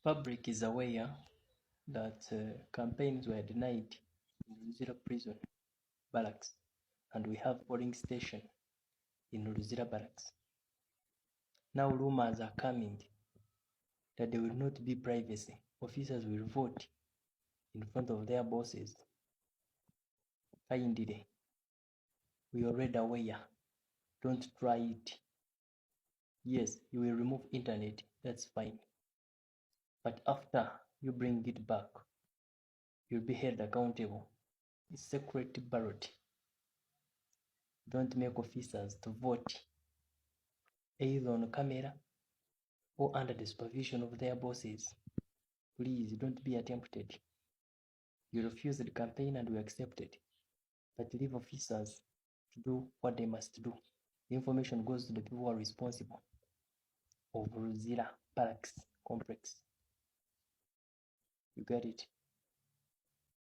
Public is aware that campaigns were denied in Luzira prison barracks, and we have polling station in Luzira barracks. Now rumors are coming that there will not be privacy. Officers will vote in front of their bosses. Kindly, we are already aware. Don't try it. Yes, you will remove internet, that's fine. But after you bring it back, you'll be held accountable. It's secret ballot. Don't make officers to vote either on camera or under the supervision of their bosses. Please don't be tempted. You refuse the campaign and we accept it. But leave officers to do what they must do. The information goes to the people who are responsible of Luzira Barracks complex. You get it?